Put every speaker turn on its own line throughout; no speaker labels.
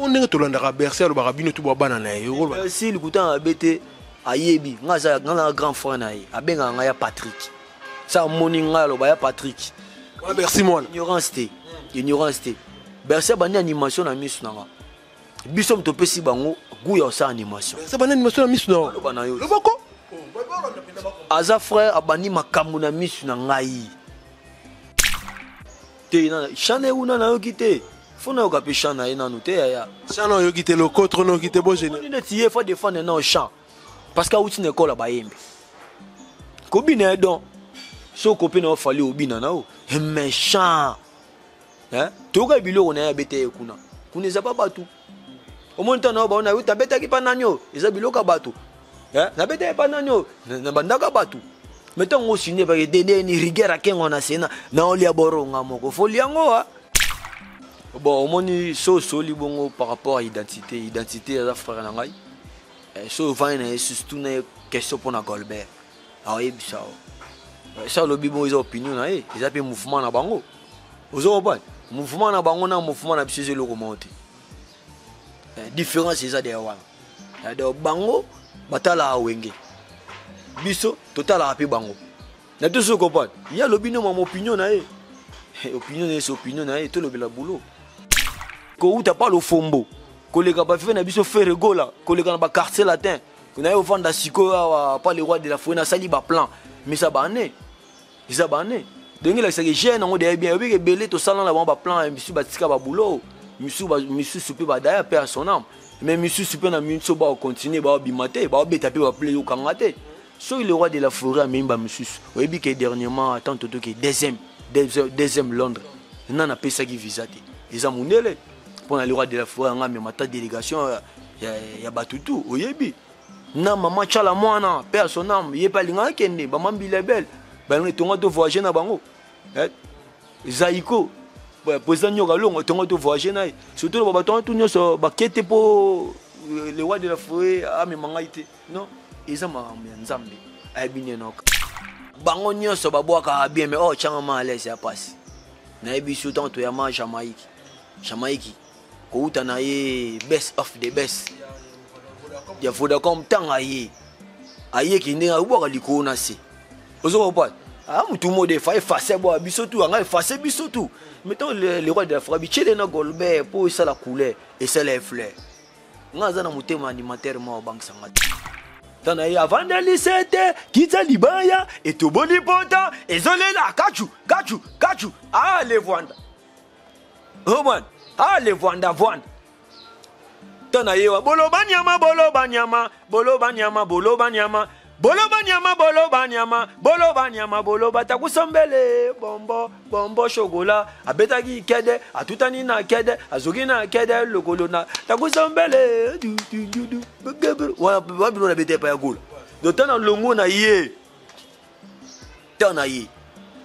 on est tout le monde bercer le barabino tout bois na yo.
Si le coutant abété ayebi ngaza ngana grand frère na ye abenga ngaya Patrick. Ça moni ngalo ba ya Patrick.
Ouais merci moi.
Ignorance té. Bercer bani animation na misu nanga. Biso mtopesi bango guya osa animation.
Bercer bani animation na misu na. Le bako.
Aza frère abani makambo na misu na ngai. Te na chane una na okite. Fona okape chana ina no te ya.
Chana yo kite le contre no kite bo gêné.
On ne tie fa défendre na champ. Parce que outi na école ba yembe. Ko bina don. So ko pe na fali obina na o. Méchant. Hein? Toka biloko na ya bete kuna. Kuneza pa batu. Omonta na ba na uta beta ki pananyo. Eza biloko batu. Hein? Na beta pa nanyo. Na bandaka batu. Mettons au ciné parce que dede ni rigueur akengo na sena na oli aboronga moko. Foli yango ha. Bon, omoni so soli bongo par rapport à identité à frère na ngai. So va na surtout na question pour na Golbert. Ah yebisa. Ça le bibo ils opinion na e, ils appellent mouvement na bango. Ozo ba mouvement na bango na mouvement na biso le remonter. Différence c'est ça de wana. De bango batala wenge. Biso total a bango. Na tout ce comprendre. Il y a l'opinion mon opinion na e. Opinion c'est opinion na e, tout le bela boulot. Ko uta pas le fombo. Ko le ka fait na biso faire rigola, ko le ka na ba quartier latin. Ko na yo vanda siko pas le roi de la forêt na sali ba plan. Mais ça bané. Ça bané. Donc là c'est que gêne on de bien oui que belé to sala na ba plan biso ba tika ba boulot. Misu soupe ba daya père son âme. Mais misu soupe na miso ba continuer ba bimate, ba betaper ba play yo kangate. So le roi de la forêt même ba misu. Oui bi que dernièrement tant toto que deuxième Londres. Nana pesa qui visate. Ils ont monelé. Pour le roi de la forêt nga mais mata délégation ya batutu oyebi. Na maman chala mwana père son âme, yé pas linga kende, ba mambi lebel. Ba ngi tonga to voyager na bango. Zaiko. Ba président nyoka longo tonga to voyager na. Surtout ba baton tout nyoso ba kete po le roi de la forêt a me mangaite. Non, ils ont nzambe. Ayebine nok. Bango nyoso ba boaka bien mais oh changa ma laisse ya passe. Na yebi surtout to ya ma Jamaïque. Jamaïque. Ko uta na ye best of the best. Ya Vodacom tanga ye. Aye ki ndinga uboka liko na se. Ozo pas. Ah mutu mo de fa effacer bo biso tout anga effacer biso tout. Mettons le roi de la forêt bichele na Golbert pour ça la couleur et ça les fleurs. Ngaza na mutema animateur mo bank sanga. Tana ye avant de lisete kita libaya et to boli pota ezolela kachu. Ah les vanda. Oh man. Ah les vanda. Tana yewa bolo banyama takusambele bombo chocolat abetaki kede atutani na kede azogi na kede lokolona takusambele du wa bino na bete pa ya gola do tana longo na ye tana ye.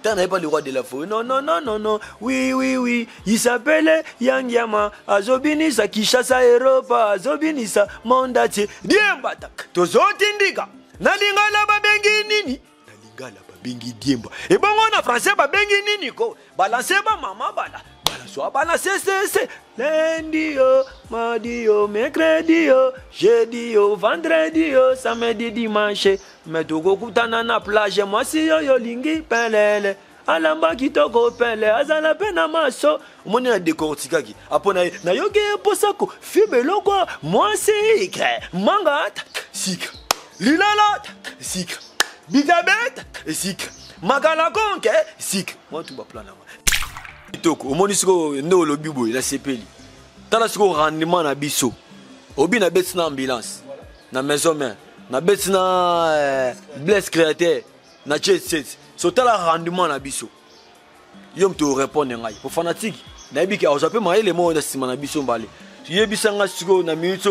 T'en as pas le roi de la forêt. Non. Oui. Il s'appelle Yang Yama. Azobini sa Kishasa Europa. Azobini sa Mondati. Diemba tak. Tozotindika. Nalingala babengi nini? Nalingala babengi diemba. Et bon on a français babengi nini ko. Balancer ba mama bala. Balancer balancer. Lundi yo, mardi yo, mercredi yo, jeudi yo, vendredi yo, samedi dimanche. Mais togo kutana na plage moi si yo lingi pelele. Alamba kitoko pele azala pena maso. Moni na décortica ki. Apona na yoge posako fibelo quoi. Moi c'est manga sik. Lilala sik. Bidabet sik. Magala konke sik. Moi tout ba plan na. Toko omoni siko ndo lobi boy la sepeli. Tala siko rendement na biso. Obi na beti na ambulance. Na maison mère. Na beti na bless créateur. Na jet set. So tala rendement na biso. Yom to répondre ngai. Pour fanatique. Na yebi ka ozape ma ele mo na sima na biso mbale. Yebisa nga siko na minute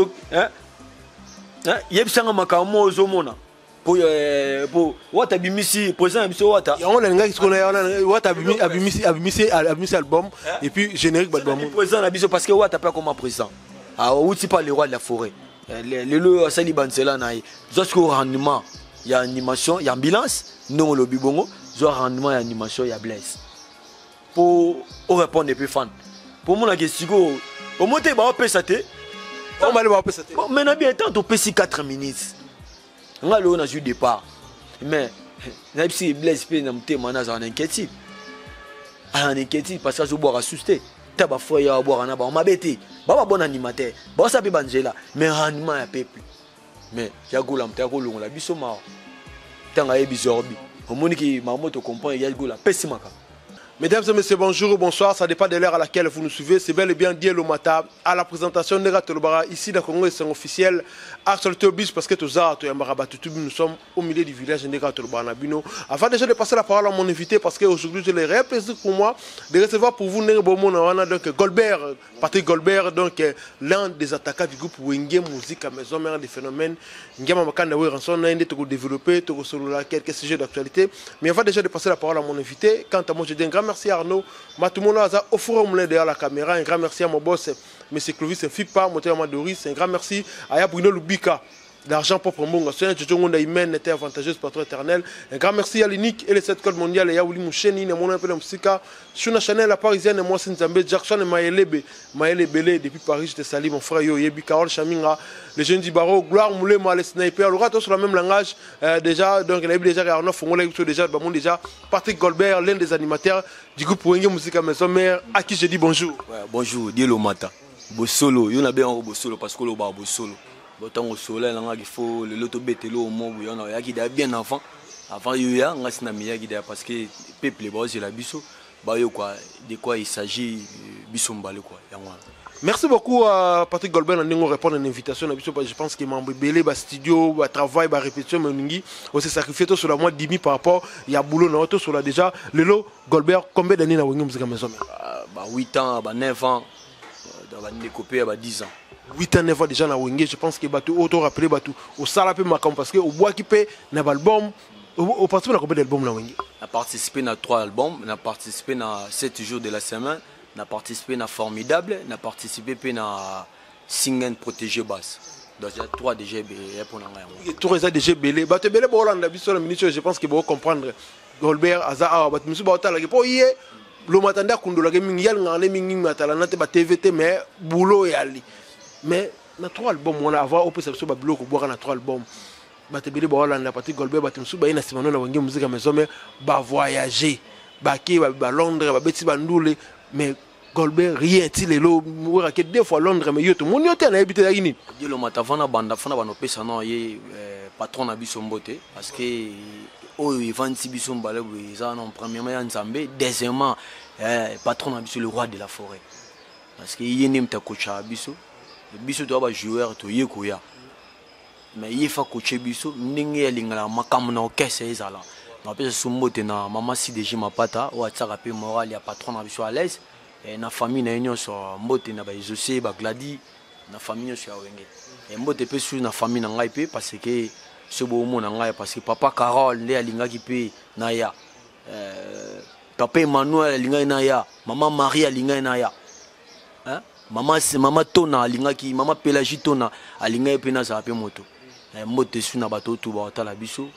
yebisa nga makamo ozomona. Pour wata bimisi président biso wata
on a ngaki ko na wata abimisi album et puis générique album
président na biso parce que wata pas comme président ah outi pas le roi de la forêt le sali bansela na jusqu'au rendement il y a animation il y a ambulance non le bibongo zo rendement il y a animation il y a bless pour répondre et puis fan pour mon la question au monter ba pesaté
On va aller voir ça.
Maintenant bien tant tu peux 4 minutes. On a le eu départ. Mais si Blaise P n'a pas manage en inquiétude. En inquiétude parce que je bois à souster. Taba fois ya boire en aba on m'a bêté. Baba bon animateur. Bon ça peut banjela mais rendement ya peuple. Mais ya gola mta ko longola biso ma. Tanga e bizorbi. Au monde qui mamoto comprend ya gola pessimaka.
Mesdames et messieurs, bonjour ou bonsoir, ça dépend de l'heure à laquelle vous nous suivez. C'est bel et bien Dieu Lomata à la présentation de Tolobara. Ici, dans le Congo, c'est officiel. Actualité oblige parce que nous sommes au milieu du village de Tolobara. Avant déjà de passer la parole à mon invité, parce qu'aujourd'hui, j'ai le réel plaisir pour moi de recevoir pour vous donc Golbert, Patrick Golbert, donc l'un des attaquants du groupe Wenge Musique à Maison Mère des phénomènes. Ngama Makanda Ranson a développé quelques sujets d'actualité. Mais avant déjà de passer la parole à mon invité, quant à moi, je dis un grand merci à Arnaud Matumono Aza au forum derrière la caméra. Un grand merci à mon boss, M. Clovis Fipa, Moteur Doris. Un grand merci à Bruno Lubika. L'argent propre Mbonga, c'est un journal humain était avantageuse patron éternel. Un grand merci à l'unique et les 7 codes mondiales. Et Yaouli Moucheni, mon appel Msika, Shuna Chanel, la parisienne, et moi Sinzambe, Jackson et Maëlle Belé, depuis Paris, je te salue mon frère Yo, Yebi Carole Chaminga, les jeunes du barreau, Gloire Moulé, moi les snipers, le raton sur le même langage, déjà, donc il a eu déjà Arnaud Fongola, déjà, Patrick Golbert, l'un des animateurs du groupe Wenge Musique à Maison Mère, à qui je dis bonjour.
Ouais, bonjour, Dieu le matin. Bosolo, il y en a bien un Bosolo parce que le bar Bosolo. Autant au soleil, il faut le loto bételo au monde, il y a bien enfant. Avant, il y a un snamia parce que le peuple est la biso. De quoi il s'agit, bisombalé quoi.
Merci beaucoup à Patrick Golbert de répondre à l'invitation. Je pense qu'il m'a embellé le studio, le travail, la répétition. On s'est sacrifié sur la mois de demi par rapport il y a boulot sur la déjà. Lelo Golbert, combien d'années dans la musique à Maison?
8 ans, 9 ans, dans les copies, 10 ans.
8 ans, 9 ans déjà dans Wenge, je pense que tu auto rappelé au salapé macam parce que au bois qui paie n'a pas l'album. Au participé à combien d'albums dans Wenge?
On a participé à 3 albums, on a participé à 7 jours de la semaine, on a participé à Formidable, on a participé à Singen Protégé Basse. Donc il y a 3 déjà pour nous.
3 déjà belé. Tu belé pour Hollande, je pense que vous comprendre. Golbert, Aza, monsieur Baotala, pour hier, le matin d'Akundola, il y a un mingi matala, n'a TVT, mais boulot et ali. Mais na 3 albums on a avoir au peut se bloc boire na 3 albums batebele ba Hollande Patrick Golbert batemsu ba ina simano na Wenge Musique à Maison mais ba voyager ba ki ba Londres ba beti ba ndule mais Golbert rien ti lelo mourir que 2 fois Londres mais yoto mon yote na habité yini
Dieu le matavana banda fana bano pesa no ye patron na biso mbote parce que oh il vend si biso mbale ça non premièrement ya Nzambe deuxièmement patron na biso le roi de la forêt parce que yene mta kocha biso biso to ba joueur to yekoya mais il faut coacher biso ndenge ya lingala makamu na okese ezala na pesa sumbote na mama CDG mapata o atsaka pe moral ya patron na biso à l'aise et na famille na union so mbote na ba José ba Gladi na famille so ya Wenge et mbote pe sur na famille na ngai pe parce que ce beau mot na ngai parce que papa Carole le alinga ki pe na ya papa Emmanuel alinga na ya maman Marie alinga na ya hein Maman Tona alingaki maman Pélagie Tona alinga pe na za pe moto moto su na bato tu ba tala biso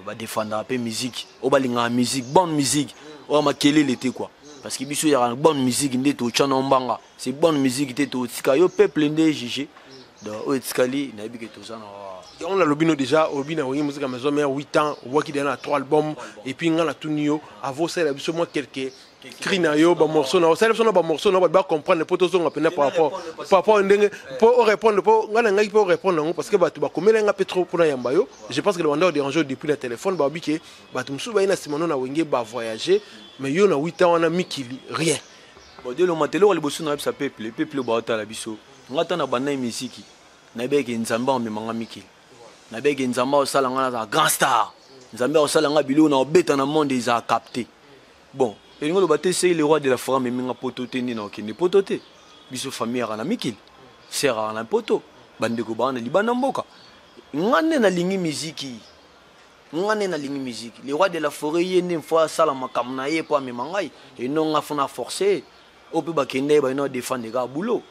ba défendre pe musique o balinga musique bonne musique o makele l'été quoi parce que biso ya bonne musique ndeto chana mbanga c'est bonne musique teto tika yo peuple ndé jugé donc o tikali na bi ke to ça
on a l'obino déjà obina Wenge Musique à Maison mais 8 ans on voit qu'il y a 3 albums et puis ngana tunio avo ça la biso moi quelques Crinayo, ba morceau na ça ba morceau na ba comprendre les potos on appelle par rapport ndenge pour répondre pour ngana ngai pour répondre parce que ba tu ba komela nga petro pour na yamba yo je pense que le wanda déranger depuis le téléphone ba biki ba tu msuba ina simano na Wenge ba voyager mais yo na 8 ans on a mikili rien
bon de le matelo le bosso na sa peuple ba ta la biso ngata na bana musique na beke Nzamba on memanga mikili na beke Nzamba o sala ngana za grand star Nzamba o sala nga bilo na obeta na monde ils a capté bon et nous le le roi de la forêt mais minga poto te ni na okende poto te biso famille ara na mikili sera na poto bande ko bana libana mboka ngane na lingi musique le roi de la forêt yene fois sala makam na ye po memangai et non nga fona forcer o pe bakende ba no défendre ga boulot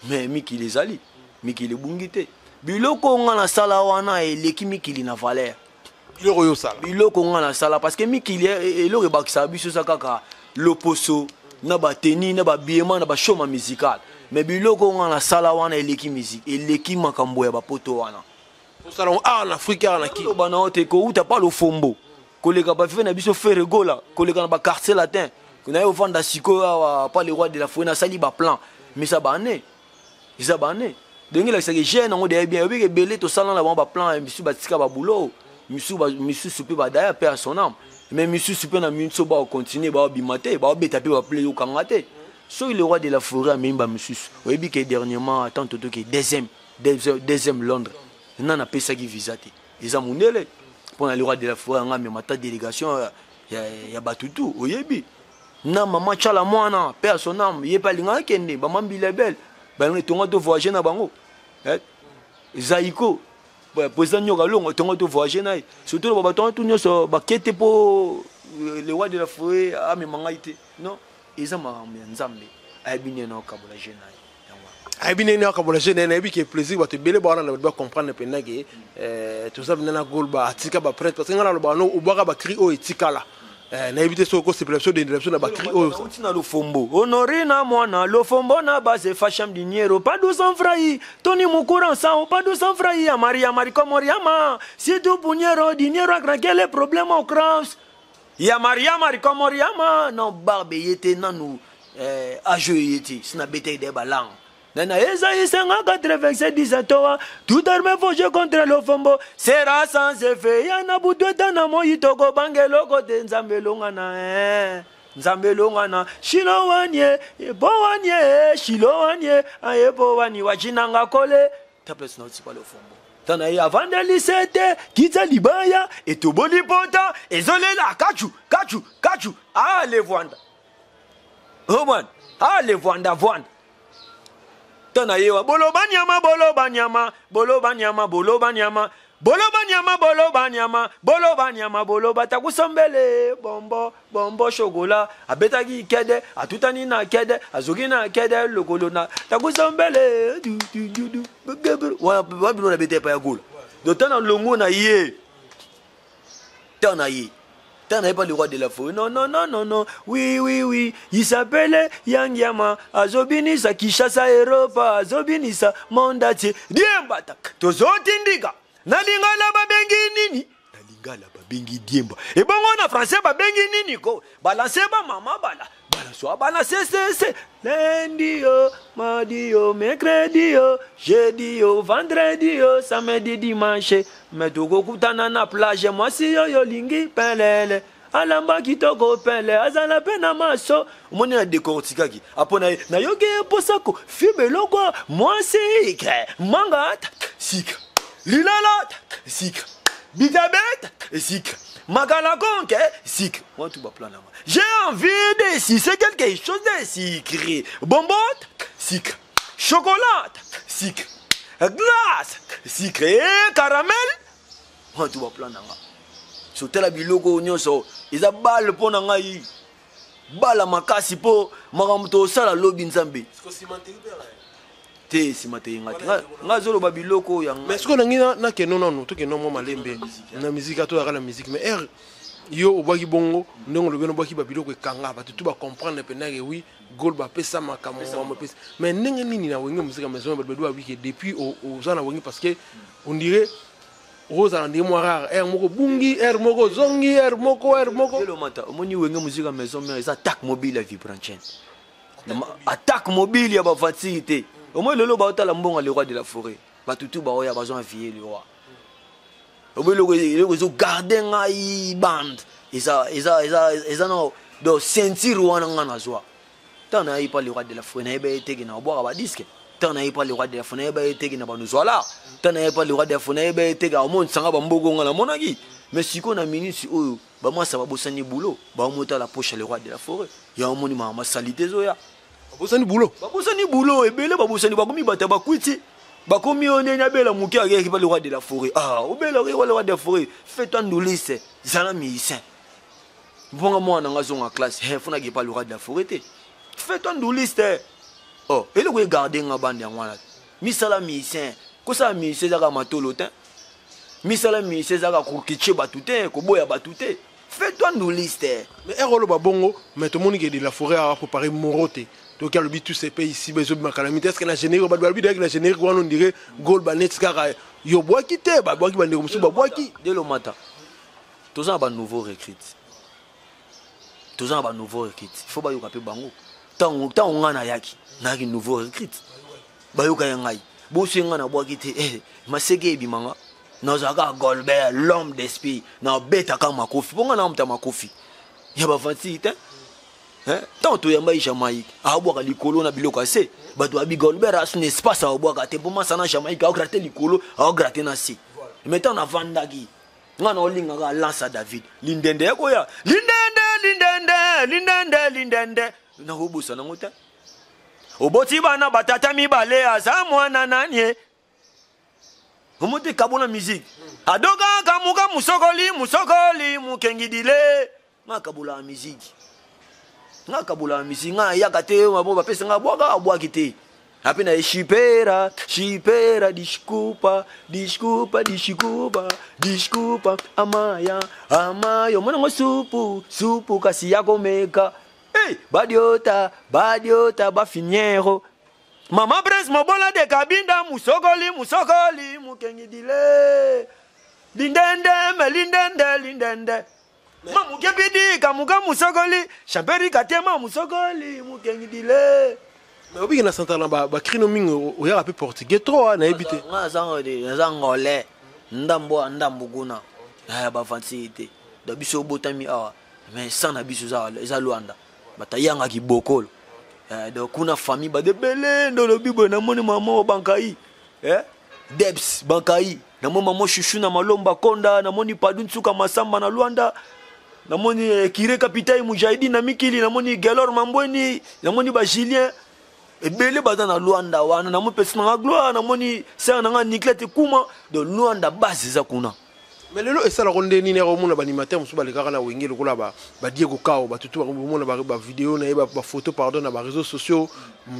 mais mikili ezali mikili bungite biloko ngana sala wana eleki mikili na valeur biloko ngana sala parce que mikili eloko bakisa biso sakaka loposo na ba teni na ba biema na ba show musical mais biloko on a sala wana eleki musique eleki makambo ya bapoto wana
salon en Afrique en qui
bana ote ko uta pas le fombo koleka ba fait na biso faire gola koleka na ba quartier latin kuna yo vanda siko pas le roi de la forêt na sali ba plan mais ça bané isa bané donc la c'est jeune on de bien oui que belé to sala na ba plan misu batika ba boulot misu souper ba daya père son âme mais misu souper na minso ba continuer ba bimate ba beta pe ba play au kangate so le roi de la forêt a même ba misu oui que dernièrement tant tout que deuxième Londres non a pesa qui visate ils a monelé pour le roi de la forêt nga mais mata délégation ya batutu oyebi na maman chala mwana père son âme yé pas linga kende ba mambile belle ba ngi tonga to voyager na bango zaiko président nyoka longo tonga to voyager na surtout ba tonga to nyoso ba kete po le roi de la forêt a me mangaite non ils a ma nzambe ayebine na kabola jeune
ayebine na kabola jeune na que plaisir ba te belé ba na ba comprendre pena que tout ça na golba atika ba prêtre parce que ngana lo ba no ubaka ba cri o etikala na éviter ce que c'est préparation de direction na ba cri o
na lo fombo honorina mwana lo fombo na base fasham dinero pas 200 francs Tony Mukura ça pas 200 francs ya Maria Moriama si tu punyero dinero a quel problème au cross ya Maria Moriama non barbe yete nanu ajo yete sina bete de balang Nana eza isenga 87 toa tout arme foje contre le fombo sera sans effet yana budweta na moyi toko bangelo kote nzambelonga na shilowanye shilowanye ayebowani wachinanga kole taples not pas le fombo tana ya vandalisete kitsa libaya etoboli pota ezolela kachu ale vwanda oh man ale vwanda tana yewa boloba nyama takusombele bombo shogola abetaki kede atutani na kede azogi na kede lokolo na takusombele du wa bino na bete pa ya gola do tana longo na ye Tana pas le roi de la forêt. Non. Oui. Il s'appelle Yang Yama. Azobini sa Kishasa Europa. Azobini sa Mondati. Diemba tak. Tozotindiga. Nalingala babengi nini. Nalingala babengi diemba. Et bon on a français babengi nini ko. Balancer ba mama bala. Balancer balancer. Lundi yo, mardi yo, mercredi yo, jeudi yo, vendredi yo, samedi dimanche. Mais togo kutana na plage moi si yo lingi pelele. Alamba kitoko pele azala pena maso. Moni na décortiquer apona na yoke posako fibe loko moi si manga sik. Lilala sik. Bidabet sik. Magalakonke sik. Moi tout ba plan là. J'ai envie de si c'est quelque chose de sucré. Bonbon sik. Chocolat sik. Glace sucré caramel. Moi tout ba plan là. Sur tel biloko nyonso ils a balle pour ngai. Bala makasi po makamto sala lobi nzambe. Te simate ngati nga zolo babiloko yang
mais ce que na ke non to ke non mo malembe na musique to la musique mais yo obaki bongo ndongo lo beno baki babiloko ekanga ba tout ba comprendre pena que oui gol ba pesa makamo mo pesa mais ndenge nini na wenge musique maison ba doit wiki depuis aux gens na wenge parce que on dirait Rosa na ndimo rare moko bungi moko zongi moko
le mata omoni wenge musique maison mais ça attaque mobile à vibranchen attaque mobile ya ba facilité au moins lelo ba otala mbonga le roi de la forêt ba tutu ba oya bazon vier le roi au moins le zo garder ngai band isa no do sentir wana ngana zwa tana yi pas le roi de la forêt na ebe teke na boire ba disque tana yi pas le roi de la forêt na ebe teke na ba nous voilà tana yi pas le roi de la forêt na ebe teke au monde sanga ba mbogo ngana monaki mais siko na minute oyo ba moi ça va bosani boulot ba mota la poche le roi de la forêt ya omoni ma salité zoya
babosani boulot
ebele babosani bakomi bata bakwiti bakomi onenya bela muki akeki pa le roi de la forêt obela le roi de la forêt fais-toi ndulise zala musicien bonga mwana ngazonga classe fona ki pa le roi de la forêt te fais-toi ndulise ele ko garder nga bande ya mwana misala musicien ko sa musicien zaka matolo te misala musicien zaka ko kiche batute ko boya batute Fais-toi une liste.
Mais Erolo Babongo, mais tout le monde qui est de la forêt a préparé Moroté. Donc il y a le but tous ces pays ici, mais ma calamité. Est-ce que la générique, la générique, on dirait Gold Banet, Skara, yo bois qui t'es, bois qui va dire monsieur, bois qui.
Dès le matin, tous un nouveau recrute. Tous un nouveau recrute. Il faut pas y avoir bango. Tant on a yaki, n'a un nouveau recrute. Bayoka yangai. Bosi ngana bois qui t'es, ma ségué bimanga. Nazaga Golbert, l'homme d'esprit, na beta kama makofi. Bonga na mta makofi. Yaba fanti te. Tant to yamba Jamaïque. A boire likolo na biloko assez. Bato abi Golbert a son espace à boire te pour sana Jamaïque a gratter likolo, a gratter na si. Mettons na vandagi. Ngana olinga ga lança David. Lindende ko ya. Lindende. Na hobusa na ngota. Oboti bana batata mibale azamwa na nanye. Comment tu as la musique? Adoga kamuka musokoli mukengidile. Nga kabula musique. Nga kabula musique. Nga yakate mabo pesa nga boga kite. Apena shipera diskupa amaya. Mwana ngo supu kasi yako meka. Hey, badiota bafiniero. Mama Bres mobola de kabinda musokoli mukengidile. Lindende. Mamu kebidi kamuka musokoli. Champeri katema musokoli mukengidile.
Mais obi na santa na ba krino mingo o ya peu portugais trop na ebité.
Nga zangole ndambuguna. Ba fansite. Da biso botami awa. Mais sana biso za Luanda. Batayanga ki bokolo. Donc kuna famille ba de belé dans le bible na moni maman bankai Debs bankai na moni maman chouchou na malomba konda na moni padun suka masamba na Luanda na moni kire capitaine mujahidi na mikili na moni galor mambweni na moni ba Julien ebele bata na Luanda wana na moni pesa na gloire na moni sa na Niklete kuma de Luanda base za kuna.
Mais lelo esala ronde ni nero mona ba animateur musu ba le kaka na wengelo kula ba Diego Kao ba tutu ba mona ba vidéo na ba photo pardon na ba réseaux sociaux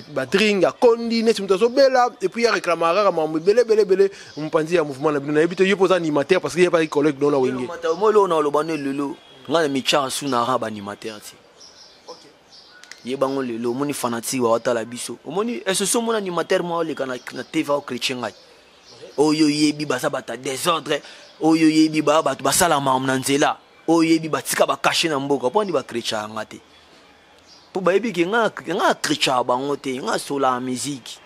ba dringa kondi net mutazo bela et puis ya réclamera ma belé mpanzi ya mouvement na bino na ebite yo poza animateur parce qu'il y a pas de collègue dans la wengelo
mo lo na lo bane lelo ngana mi chansu na raba animateur ti. OK. Ye bango lelo moni fanatique wa watala biso. Moni ce sont mon animateur mo le kana na TV au chrétien ngai. Oyo yebi basa bata désordre. Oyo yebi ba batu basala mamna nzela. Oyo yebi batika ba cacher na mboka pondi ba chrétien ngate. Po ba yebi ki nga chrétien bango te nga sola musique.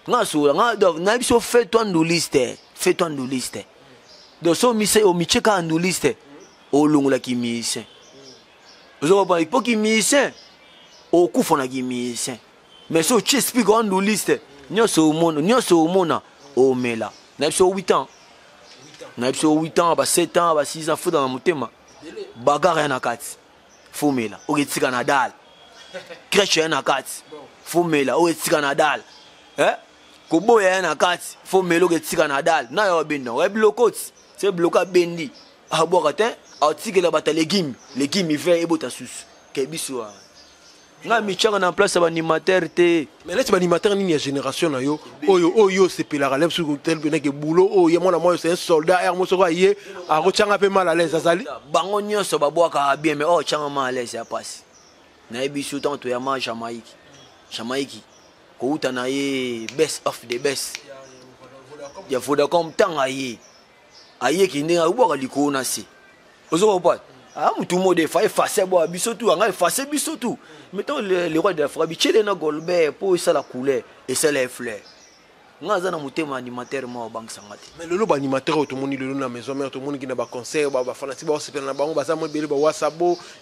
Nga sola nga na biso fais-toi une liste. Donc so mi se o mi cheka une liste. O longola ki musicien. Ozo ba ipo ki musicien. O kufona ki musicien. Mais so tu expliques une liste. Nyoso mona o mela. Na biso 8 ans. Na biso 8 ans, 7 ans, 6 ans, faut dans motema. Bagarre na kati. Fumela, o getika na dal. Crèche na kati. Fumela, o getika na dal. Koboya na kati. Fumela o getika na dal. Na yo bendo, e blokoti. C'est bloka bendi. A bokatin, a tikela bata légumes fait e bota susu. Ke biso. Nga mi changa na place ba animateur te.
Mais là tu ba animateur ni génération na yo. Oyo c'est pelara lève sur tel bena ke boulot. Oh ya mwana moi c'est un soldat er mo soko yé a rochanga pe mal à l'aise azali.
Bango nyonso ba boaka bien mais oh changa mal à l'aise ya passe. Na ebiso tant to ya ma Jamaïque. Ko uta na ye best of the best. Ya Vodacom tanga ye. Aye ki ndinga boaka liko na si. Ozo pas. Ah, tout le monde est effacé, bisotou, on a effacé bisotou. Mettons les rois de la Frabi, tchèle na Golbert, pour ça la couleur, et ça les fleurs. On a un animateur au banque sangate.
Mais le animateur, tout le monde est dans la maison, tout le monde qui n'a pas conseil, fanatique,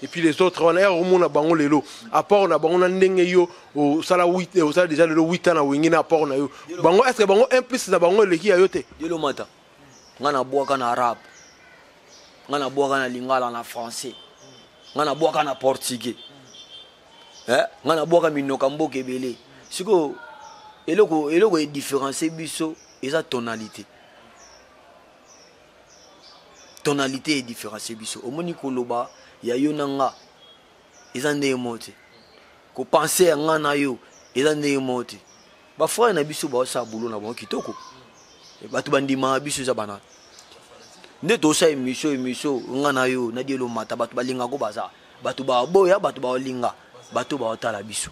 et puis les autres, on a au monde à bango lelo. À part on a bango ndenge yo, au sala 8, au sala déjà le 8 ans à wingina à part on a yo. Bango, est-ce que bango implice na bango le qui a yote?
Dilo mata. On a bois en arabe. Ngana boaka na lingala na français ngana boaka na portugais ngana boaka minoka mboka ebele siko eloko e différencier biso eza tonalité e différencier biso omoni koloba ya yo nanga eza ndenge mote ko penser nga na yo eza ndenge mote ba frère na biso ba sa boulot na bon kitoko bato bandima biso za bana nde tosa émission ngana yo na dielo mata bato balinga ko baza bato ba boya bato ba olinga bato ba otala biso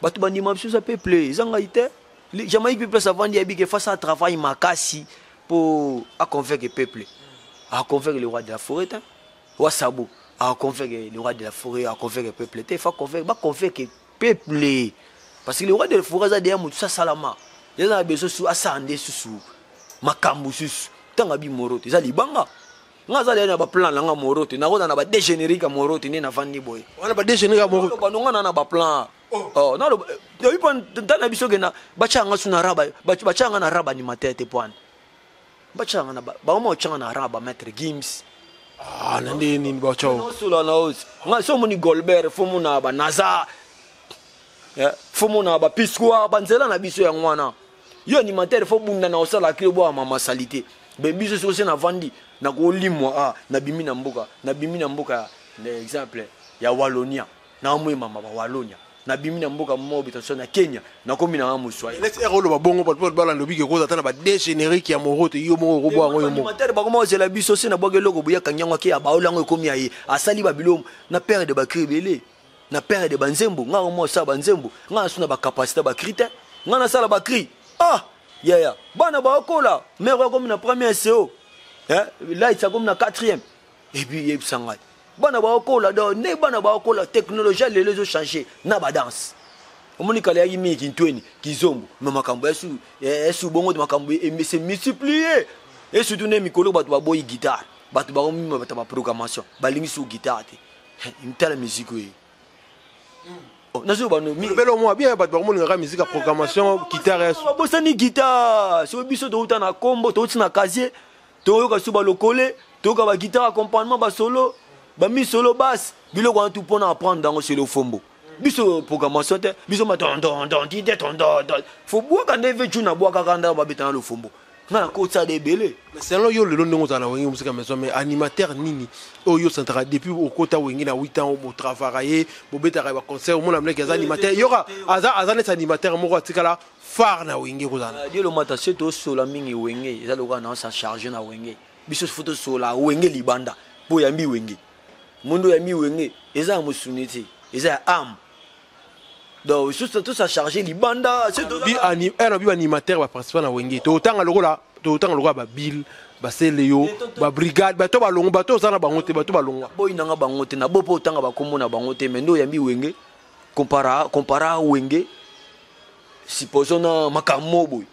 bato bandima biso ça peuple ezanga ite Jamaïque peuple savant dit que face à travail makasi pour à convaincre le peuple à convaincre le roi de la forêt wa sabo à convaincre le roi de la forêt à convaincre le peuple il faut convaincre le peuple parce que le roi de la forêt a dit tout ça salama il a besoin sous asande sous makambu sous tanga bi morote za libanga ngaza le na ba plan nga morote na na ba dégénérer ka morote ni na vandi boy
on ba dégénérer morote
ba nonga na ba plan oh na lo yo pon tana biso gena bachanga suna raba bachanga na raba ni matete point bachanga na ba mo changa na raba maître Gims
ah nande ni ba chao
no sula na os nga so moni Golbert fo mo na ba naza fo mo na ba pisqua banzela na biso ya ngwana yo animateur fo bunda na osala kile bo mama salité bebi so se na vandi na ko limwa na bimi na mboka l'exemple ya Wallonia na mwe mama ba Wallonia na bimi na mboka mo bitation na Kenya na komi na muswa
let's erolo ba bongo ba bala lobi ke ko za tana ba dégénérer ki ya morote yo mo robo ngo yo mo
animateur ba ko la biso se na bogeloko buya kanyango ki ya ba olango komi ya asali ba bilom na père de ba kribele na père de banzembo nga mo sa banzembo nga suna ba capacité ba critère nga na sala ba cri yeah bana ba okola mère comme na première CO là il ça comme na quatrième et puis il s'engage bana ba okola do ne bana ba okola technologie les ont changé na ba danse omoni kala ya mi kintweni kizombo mais makambo esu bongo de makambo et c'est multiplié et surtout ne mikolo ba ba boy guitare ba ba mi ba ba programmation ba lingi sur guitare une telle musique oui nazo bano mi
belo mo bien ba mo nga musique à programmation guitare
ba bosani guitare so biso to uta na combo to uta na casier to yoka suba lokole to ka ba guitare accompagnement ba solo ba mi solo basse biloko en tout pour apprendre dans c'est le fombo biso programmation te biso ma don dit ton faut boire quand devait juna boire quand ba betana le fombo na ko ça de belé
mais selon yo le ndongo za na wengi musique maison mais animateur nini oyo central depuis au kota wengi na 8 ans au travailler bo betara ba concert mo na mleke za animateur yoka aza net animateur mo ko tikala phare na wengi ko zana
dio lo mata seto sola mingi wengi za lo kana sa charger na wengi biso photo sola wengi libanda po ya mi wengi mundo ya mi wenge eza musuniti eza am donc juste tout ça charger libanda c'est
bi animateur ba principal na wenge to tanga lokola ba bill ba seleyo ba brigade ba to ba longo ba to zana bango te ba to ba longo
boy nanga bango te na bopo tanga ba komo na bango te mendo ya mi wenge compara wenge supposons na makamo boy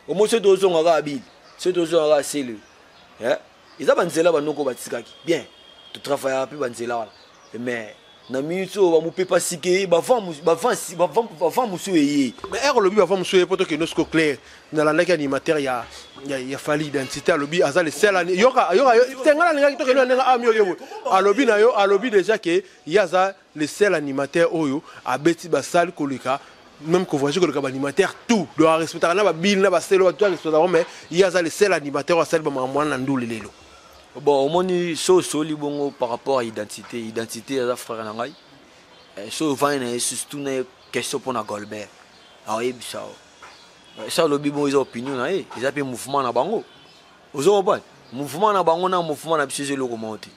omo se to zonga ga bill se to zonga ga sele ils banzela banoko batikaki bien tu travailles à plus banzela mais na minute va mu pepa sike ba vent musu eye
mais er lobby ba vent musu eye poto que nos clair na la ndaki animateur ya fali identité à lobby azali sela yoka tengala ninga to que no nga amio yebo a lobby déjà que yaza le seul animateur oyo a beti ba salle kolika même que voyage que animateur tout doit respecter na ba bill na ba selo tout respecter mais yaza le seul animateur a salle ba mwana ndule lelo.
Bon, on dit soli bongo par rapport à identité à la frère nangai. So vaine surtout une question pour na Golbert. Ah oui ça. Ça le bibo ils opinion na ils appellent mouvement na bango. Ozo pas mouvement na bango na mouvement na biso le remonter.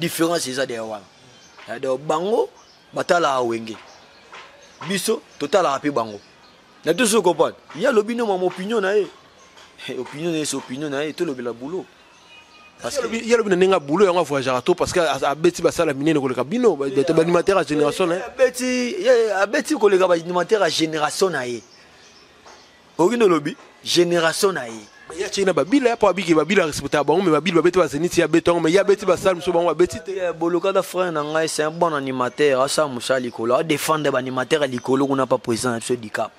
Différence c'est ça des wana. De bango batala wenge. Biso total api bango. Na tout ce comprendre. Il y a le bino mon opinion na opinion c'est opinion na tout le bela boulot.
Parce que il y a le binenga boulot et on va voyager à tout parce que à beti ba sala minene ko le kabino ba animateur à génération
hein beti ko le animateur à génération na ye ogino lobby génération na ye
mais ya china ba bila pa biki ba bila respecter ba mais ba bila ba beti ba zeniti ya beton mais ya beti ba sala muso ba beti te
boloka da frère na ngai c'est un bon animateur asa musa likolo a défendre ba animateur à likolo qu'on n'a pas présent sur dicap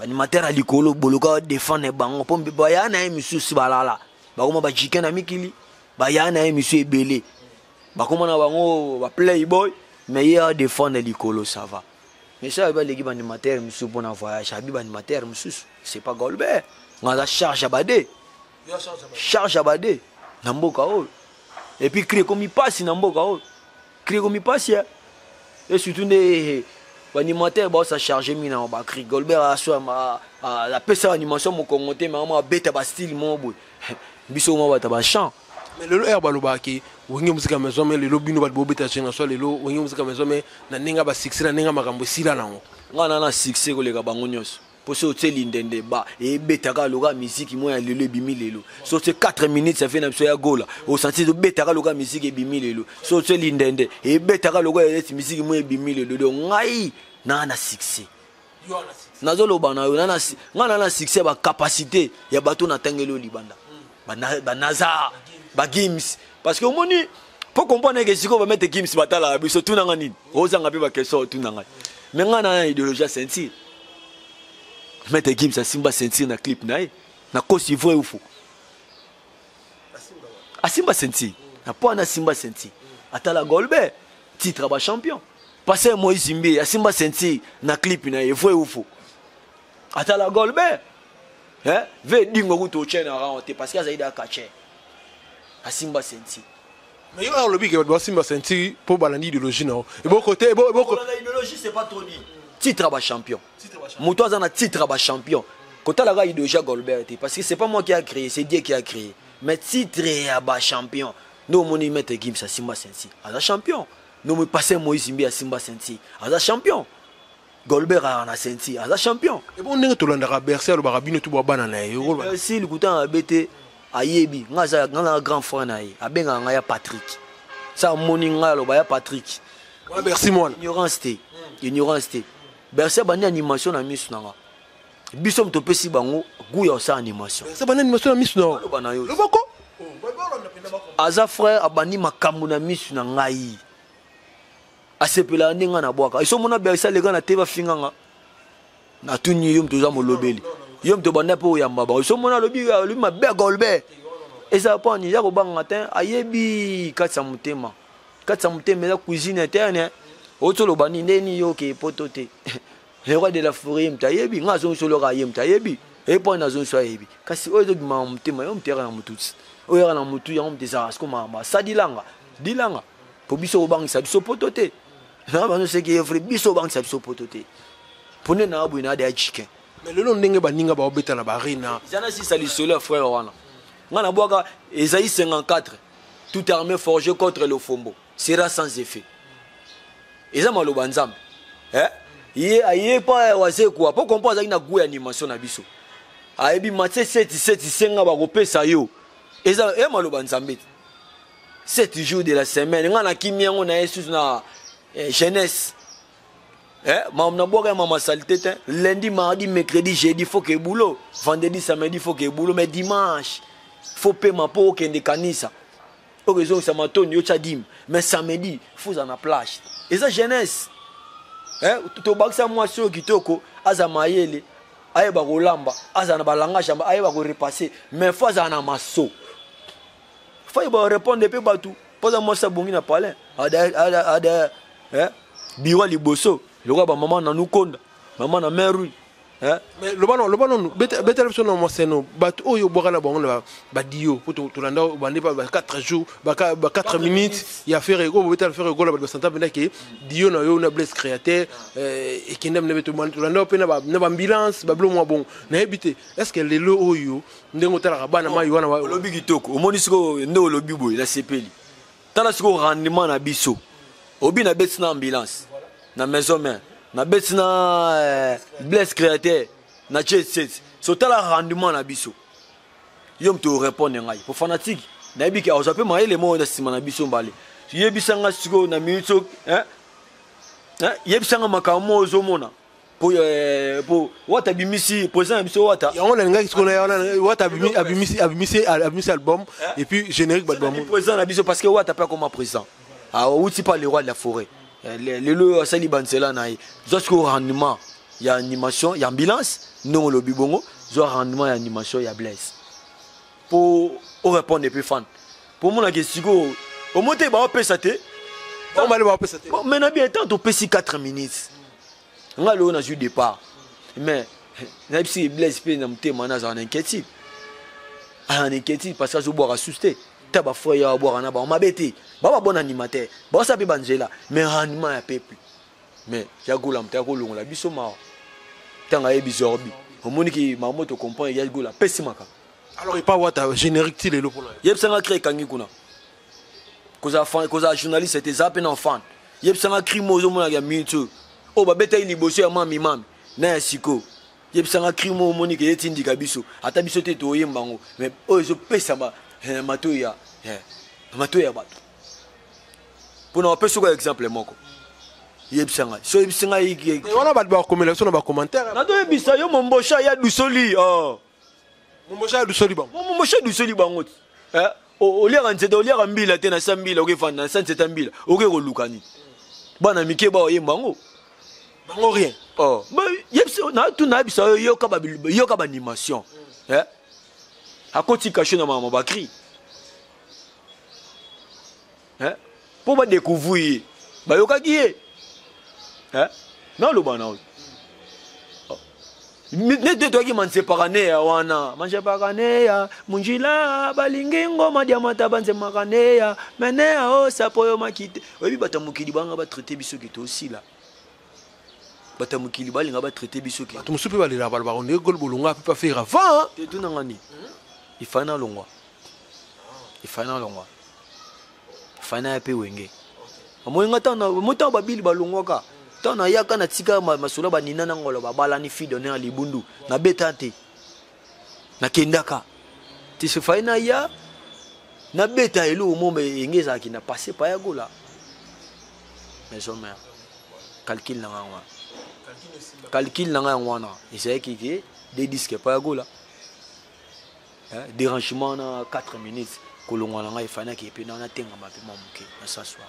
animateur à likolo boloka défendre bango pombe ba ya na misu sibalala bakoma ba chicken na mikili ba yana monsieur ebele bakoma na bango ba playboy mais il a défendre likolo ça va mais ça ba l'équipe animateur monsieur pour voyage habiba animateur monsieur c'est pas Golbert ngaza charge abade na mboka o et puis créer comme il passe na mboka o créer comme il passe et surtout L'animateur va charger mina on bakri. Golbert a soit la pesa animation mon commenter mais on bête ba style mon boy. Biso mo ba chant.
Mais le air balobaki, wenge musique maison mais le bino ba bobeta chenga so le lo wenge musique maison mais na ninga ba succès na ninga makambo sila nango.
Ngana na succès ko le ka bango nyos. Pour ce hôtel indende ba et betaka loga musique mo ya lelo bimi lelo. So c'est 4 minutes ça fait na so ya gola. Au senti de betaka loga musique e bimi lelo. So hôtel indende et betaka loga musique mo e bimi lelo. Donc ngai na succès. Nazolo bana yo ngana na succès ba capacité ya bato na tangelo libanda. Ba naza ba games parce que moni pour comprendre que si on va mettre games batala biso tout nanga nini ozanga pe ba question tout nanga mais ngana na idéologie sentir mettre games à simba sentir na clip na kosi vrai ou faux a simba sentir na point na simba sentir atala golbe titre ba champion passer Moïse Zimbe a simba sentir na clip na vrai ou faux atala golbe ve dingo kuto chena raonte parce que zaida kache Asimba Senti.
Mais il y a le bic de Asimba Senti pour balandi idéologie non. Et bon côté
l'idéologie c'est pas trop dit. Titre à champion. Moutois en a titre à champion. Quand la gars idéologie Golbert parce que c'est pas moi qui a créé, c'est Dieu qui a créé. Mais titre à champion. Nous on y mettre Gims Asimba Senti. À champion. Nous me passer Moïse Zimbi Asimba Senti. À champion. Golbert a Senti. À champion.
Et bon n'est to landa Bercer le barabino tout bana na yo.
Si le coutant a bêté ayebi ngaza ngana grand frère na ye abenga ngaya Patrick ça moni ngalo ba ya Patrick
ouais merci moi
ignorance té berse bani animation na misu nanga biso mto pesi bango guya sa animation
berse bani animation na misu na
bana yo
le boko
aza frère abani makambu na misu na ngai asepela ndinga na bwaka iso mona berse le gana teba finganga na tuni yum toza molobeli yom to banda po yamba ba so mona lobi ma be Golbert et ça pas ni ya ko banga matin ayebi katsa mutema la cuisine interne auto lo bani ndeni yo ke potote le roi de la forêt mtayebi ngazo so lo ga yem tayebi et pas na zo so ayebi kasi oyo do ma mutema yo mtera na mututs oyo na mutu ya mtesa asko mama sadilanga dilanga po biso ko banga sa biso potote na ba no se ke frère biso banga sa biso potote pone na abu na da chicken.
Mais le nom d'Inge Baninga ba obeta na barina.
Zana si sali solo frère wana. Ngana boaka Esaïe 54. Tout armée forgée contre le Fombo sera sans effet. Eza maloba nzambe. Aye pas wase quoi. Pour comprendre ina goût animation na biso. Ayebi matse 7 senga ba kopesa yo. Eza maloba nzambe. 7 jours de la semaine ngana kimia ngona Yesus na jeunesse. Maman boire maman saleté lundi mardi mercredi jeudi faut que boulot vendredi samedi faut que boulot mais dimanche faut payer ma pour que de kanisa au raison ça maton yo chadim mais samedi faut en la plage et ça jeunesse to baksa moi sur kitoko aza mayele aye ba kolamba aza na balanga chamba aye ba ko repasser mais faut na maso faut ba répondre pe batu posa moi ça bongi na parler ada biwa liboso le roi ba maman na nukonda maman na meru
mais le ballon bete so no moseno bat oyo bokala bango ba dio pour to landa bande ba 4 jours ba 4 minutes ya faire go bete faire go la ba santa benda ke dio na yo na bless créateur et kindem ne beto man to landa pe na ba ambulance ba blo mo bon na ebité est-ce que le lo oyo ndengo tala bana ma yo na
lobi kitoko omoni siko ndo lobi boy na sepeli tala siko rendement na biso obi na beti na ambulance na maison mère na beti na bless créateur na jet so tala rendement na biso yom to répondre ngai pour fanatique na biki a ozape ma ele mo na sima na biso mbale yebisanga siko na minute yebisanga makamo ozomona pour wata bimisi président biso wata
on a ngai siko na wata abimisi album et puis générique album
président na biso parce que wata pas comme président ah outi pas le roi de la forêt le sali bansela na jusqu'au rendement il y a animation il y a ambulance non le bibongo zo rendement il y a animation il y a bless pour répondre depuis fan pour mon que siko au monter ba pesa te
on va le pesa te
mais na bien tant to pesi 4 minutes ngalo na ju départ mais na bisi bless pe na mtema na za en inquiétude parce que zo boire assusté taba frère boire na ba mabete ba bon animateur ba ça pe banjela mais rendement ya peuple mais ya gola mta ko longola biso ma tanga yebi zorbi omoni ki mamoto comprend ya gola pesimaka.
Alors il pas wata générique ti lelo pona
yeb sanga créer kangi kuna koza journaliste c'était zappé en fan yeb sanga crime zo mona ya minute o ba beta ini boso ya mami na ya siko yeb sanga crime omoni ke yeti ndika biso ata biso te to yembango mais o zo pesa ba matoya bato pour on peut sur exemple moko yebisanga so yebisanga yi
wana ba komela so na ba commentaire
na do yebisa yo mombosha ya dusoli
mombosha ya dusoli bango
mombosha dusoli bango o liaka nzete o liaka mbila te na sambila oke fanda na sanzete mbila oke kolukani bana mike ba oyembango
bango rien
ba yebisa na tu na yebisa yo ka ba animation akoti caché na mama bakri pour ba découvrir ba yokaki ye non le banao ne te toi qui m'en séparane ya wana manje parane ya munjila balingi ngoma dia mata banze makane ya mene ya o sapoyo makite obi batamukili banga ba traiter biso ki to aussi là batamukili balinga ba traiter biso ki
to musupe balira balba on ne gol bolonga peut pas faire avant
te tout nangani il fana longwa fana pe wenge amoyinga tana mota babili balongwaka tana yaka na tika masolo banina na ngolo babala ni fido na libundu na betante na kendaka ti se faina ya na beta elo mombe engeza ki na passer pa ya gola mais on mère calcul na ngwana essaye ki des disques pa ya gola dérangement na 4 minutes kolongwa na ngai fana ki pe na tenga mape mamuke na s'asseoir.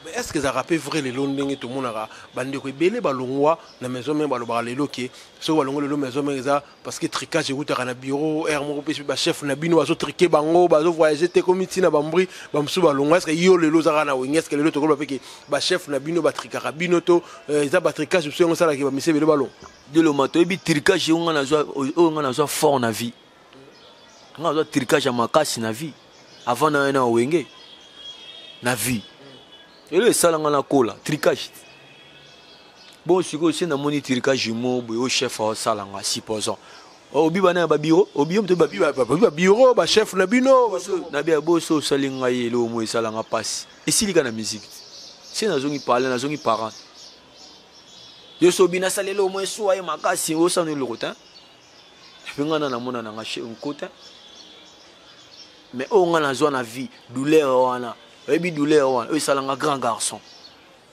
Mais est-ce que ça rappelle vrai les longs tout le monde a bandé ko belé balongwa na maison même balobara lelo ke so balongo lelo maison même ça parce que tricage ekuta na bureau air mo pe ba chef na bino bazo triquer bango bazo voyager te komiti na bambri bamsu balongwa est-ce que yo lelo za na wenge est-ce que lelo to ko pe ke ba chef na bino ba tricaka bino to za ba tricage so ngo sala ke ba mise bele balon
de lo mato ebi tricage nga na zo fort na vie nga zo tricage makasi na vie avant na wenge na vie et le salanga na kola tricage bon siko c'est na moni tricage mo bo chef au salanga supposons obi bana ba bureau obi mto ba
bureau ba chef na bino
na bia boso salinga yelo mo salanga passe et silika na musique c'est na zongi parler na zongi parent yo so bina salelo mo so ay makasi o sanu le rotin ngana na mona na ngache nkota mais on a la zone à vie douleur wana ebi douleur wana eux salanga grand garçon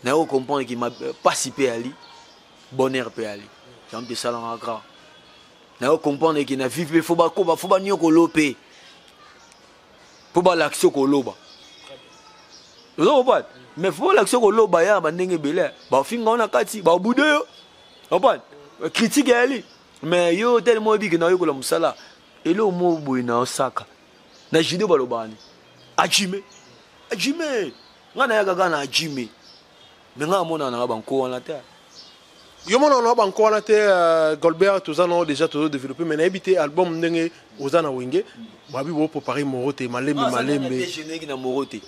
na o comprendre qu'il m'a participé à lui bonheur pe ali j'aime de salanga grand na o comprendre qu'il na vivre faut ba nyoko lopé faut ba l'action ko loba zo pas mais faut l'action ko loba ya ba ndenge belé ba finga ona kati ba bude yo pas critique ali mais yo tellement bi que na yo ko la musala elo mo boy na osaka na judo balobani ajime ngana ya gaga na ajime menga mona na banko wana te
yo mona na banko wana te Golbert tozana déjà tout développer mais na habité album ndenge ozana wenge babi bo préparer morote malembe
générique na morote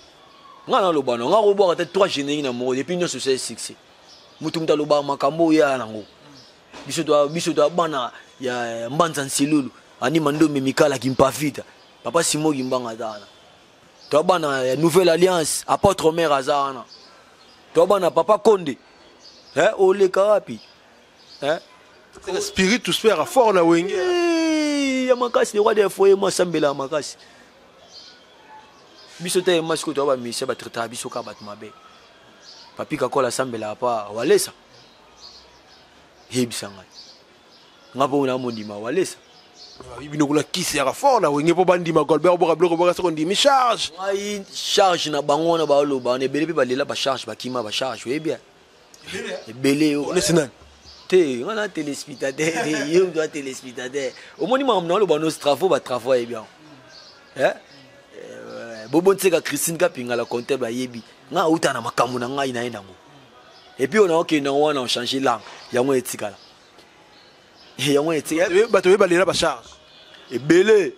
ngana lobana nga ko boka te 3 générique na morote depuis nyonso c'est succès mutu mta loba makambo ya nango biso to bana ya mbanza nsilulu ani mando memikala kimpavita papa Simo Gimbanga dana to bana ya nouvelle alliance apôtre mère azana to bana papa Konde ole karapi
c'est le spirit tout se faire fort na wenge
ya makasi le roi des foyers moi sambela makasi biso te masiko to ba mise ba traiter biso ka bat mabe papi kakola sambela pa walesa hebisanga ngapo na mondima walesa
bino kuna kisi ya fort na wenge po bandi ma Golbert bo kablo ko se ko ndimi charge
ai charge na bango na ba lo ba ne bele pe ba lela ba charge ba kima ba charge we bien belé
on est sinan
te on a téléspectateur yo doit téléspectateur au moni ma na lo ba nos travaux ba travaux et bien bobo tseka Christine Kapinga la comptable yebi nga uta na makambo na ngai na endango et puis on a OK na wana on changer langue yango etikala yango etikala
bato ba lela ba charge
et belé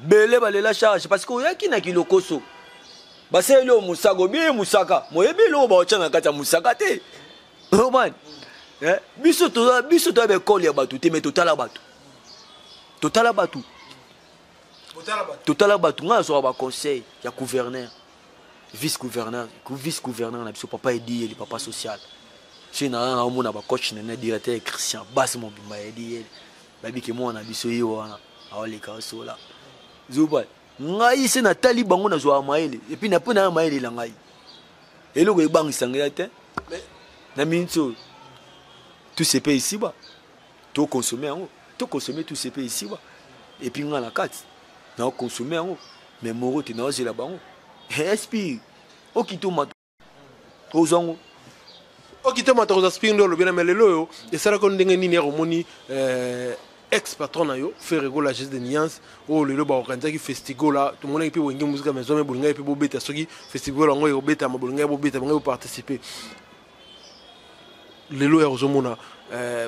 ba lela charge parce que oyaki na kilokoso baselo musago bi musaka moyebi lo ba ochana kata musaka te man biso to be call ya batu te mais totala batu nga so ba conseil ya gouverneur vice-gouverneur na biso papa edi le papa social chez na mona ba coach na directeur Christian Bass mon bimba edi babi ke mona biso yi wana awale ka sola zuba ngai se na tali bango na zo amaele et puis na pona amaele la ngai eloko e bangisa ngai te na minto tout se paye ici bas to consommer tout se paye ici bas et puis nga la carte na consommer en mais moro te na zela bango esprit okito mato ozango
okito mato za spring lo bien melelo yo et ça ko ndenge nini ya moni ex patron na yo Ferrego la geste de nuance o lelo ba organiser ki festival là tout monde qui wenge musique maison mais bolinga pe bo beta soki festival ngo yo beta ma bolinga bo beta ngo participer lelo ya ozomona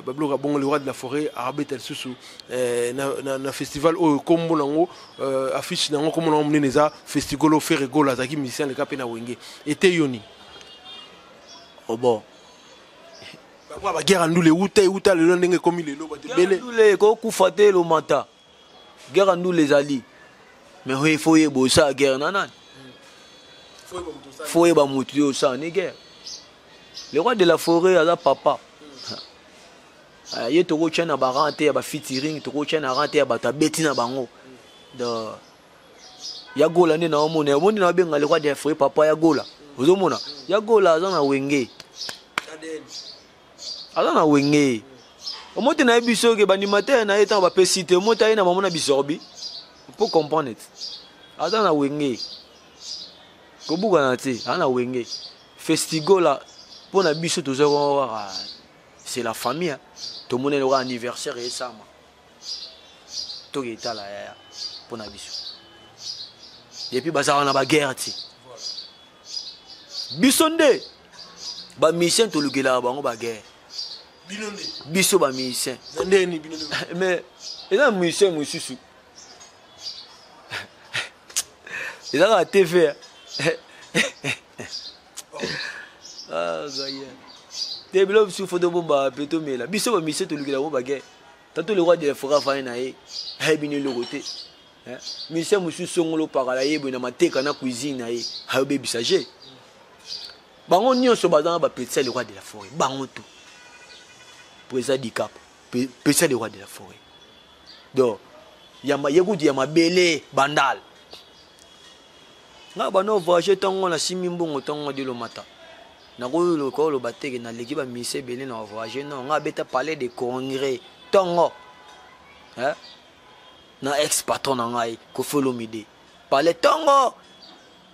bablo bongo le roi de la forêt arabet el susu na festival o kombo nango affiche nango kombo nango mneneza festival o Ferrego la zaki musicien le kapé na wenge était yoni
oh bon
ba guerre ndule uta le ndenge komi lelo ba te bele
ndule ko kufate lo mata guerre ndule zali mais il faut yebo ça guerre nanan faut yeba mutu yo ça ni guerre le roi de la forêt a papa ye toko chana ba rente ba featuring toko chana rente ba ta beti na bango de ya gola ne na omone omone na benga le roi de la forêt papa ya gola ozomona ya gola azana wenge azana wenge omote na biso ke banimateur na etant ba pesite omote na maman na bisorbi pour comprendre azana wenge ko buka na ti ana wenge festival là pour na biso tozo c'est la famille hein. Tout le monde est anniversaire et ça tout est là pour na biso et puis baza na ba guerre ti bisonde ba mission to lugela bango ba guerre binonde biso ba mission ndeni binonde mais eza mission mususu eza la TV ah gaya te bilo su foto bomba peto mela biso ba mission to lugela ba guerre tanto le roi de la forêt fa na ye ha bini le côté mission mususu ngolo pakala ye bona mateka na cuisine na ye ha be bisager bango nyonso bazana ba petit le roi de la forêt bango tout président du cap petit le roi de la forêt donc yama yekudi yama belé bandal nga bano voyager tongo na simimbongo tongo de lo mata na ko lo bateke na l'équipe mise belé na voyager non nga beta parler de congrès tongo na ex patron na ngai ko folo midi parler tongo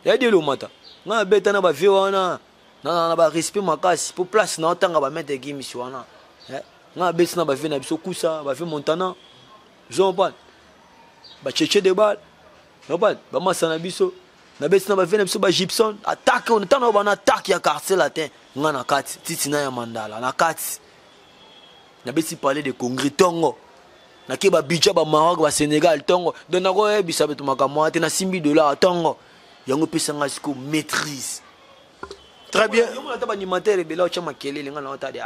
ya de lo mata nga beta na ba viwana na ba respect makasi pour place na otanga ba mettre gimi wana nga beta na ba vie na biso kusa ba vie montana zomban ba cheche de bal no ban ba masana biso na beta na ba vie na biso ba Gibson attaque on tana ba na attaque ya quartier latin nga na kati titina ya mandala na kati na beti parler de congrès tongo na ke ba budget ba Maroc ba Sénégal tongo donc na ko ebisa betu makamwa te na simbi $1 tongo yango pesa nga siko maîtrise
très bien
yo mona ta ba animateur e bela o chama kelele nga na ota de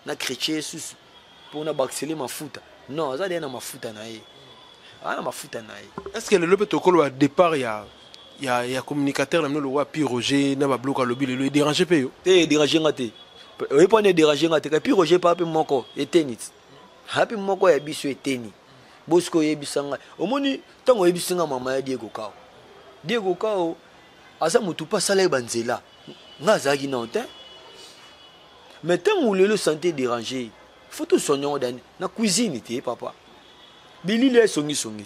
na chrétien sus pour na baxeli mafuta non ça de na mafuta na ye ana mafuta na ye
est-ce que le lobe tokolo à départ ya communicateur na le roi Pierre Roger na ba bloka lobi le déranger pe yo
te déranger ngate oui pas ne déranger ngate ka Pierre Roger pa pe moko etenit happy moko ya biso eteni bosko yebisanga omoni tango yebisinga mama ya Diego Kao asa mutu pa sala banzela nga zaki na otin mais tango le santé dérangé faut tout soigner dans na cuisine te papa bilile songi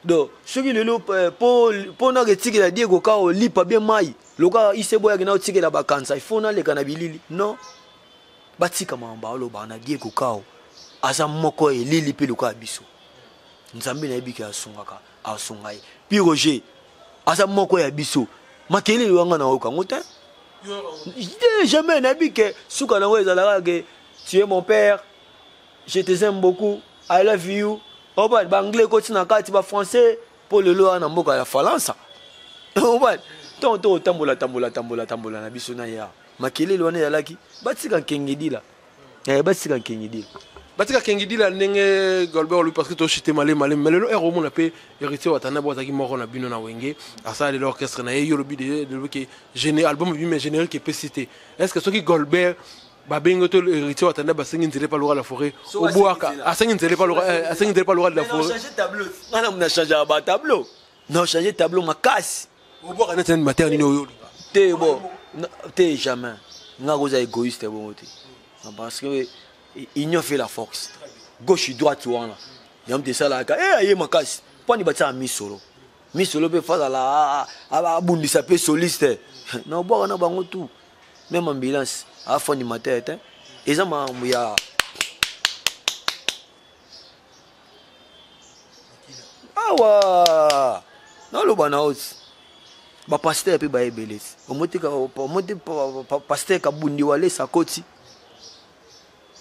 donc ce qui le pour na retiki la Diego Kao lipa bien mai loka isebo ya na otiki la bakansa il faut na le kana bilili non batika mamba lo bana Diego Kao asa moko elili pe loka biso nzambe na yebiki asungaka asungai Puis Roger asa moko ya biso makele wanga na oka ngota jamais na bike suka na weza la que tu es mon père je te aime beaucoup I love you oba ba anglais ko tina kati ba français pour le loa na mboka ya falansa oba tonto tambola na biso na ya makelele wana yalaki batika nkengedi la batika nkengedi
batika kengedi la ndenge Golbert lui parce que to chité malé mais le héros mon appé héritier watana botaki moko na bino na wenge asa de l'orchestre na yo lobi de que géné album bi mais générique est cité est-ce que ce qui Golbert babengo to héritier watana basengi nzele pa lora la forêt au boaka asengi nzele pa lora de la forêt
on changer tableau on a changé ba tableau non changer tableau makasi
au boaka na tene mater ni yo
te bon te jamais nga goza égoïste bon te parce que union fait la force gauche et droite wana yam te sala ka aye makasi poni batia misolo pe face à la abundisa pe soliste na boka na bango tout même ambulance a foni matin ezama ya awa na lo bana oti ba pasteur pe ba ebelesi omote pasteur ka bundi wale sakoti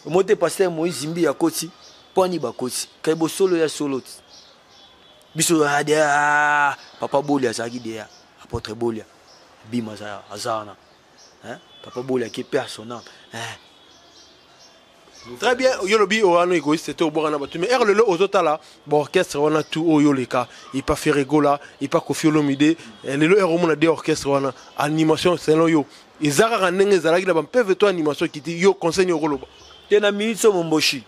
omote pasteur Moïse Zimbi ya koti poni ba koti kai bo solo ya solo biso adia papa Bolia zaki dia apôtre Bolia bima za azana papa Bolia qui personnel
très bien yolobi o ano égoïste c'était au borana batu mais le ozota là bon orchestre wana tout o yoleka il pas faire rigola il pas Koffi Olomide le héros mon de orchestre wana animation selon yo izara ndenge zalaki la peuvent to animation qui dit yo conseil yo koloba
tena minso momboshi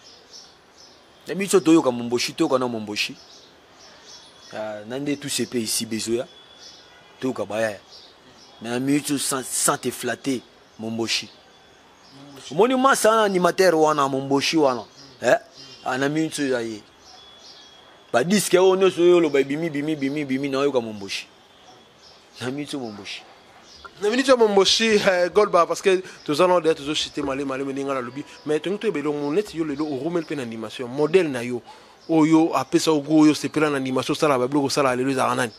na minso toyo ka momboshi to kana momboshi nande tous ces pays ici besoya to ka baya na minso sans te flatter momboshi monument sana animateur wana momboshi wana ana minso ya ye ba disque ono so yo lo ba bimi na yo ka momboshi na minso momboshi
na minute momboshi Golba parce que tous allons d'être toujours cité malé meninga la lobby mais tu te belo monet yo le o rumel pen animation modèle na yo oyo apesa ogo yo c'est plan animation ça la ba bloko ça la les aranani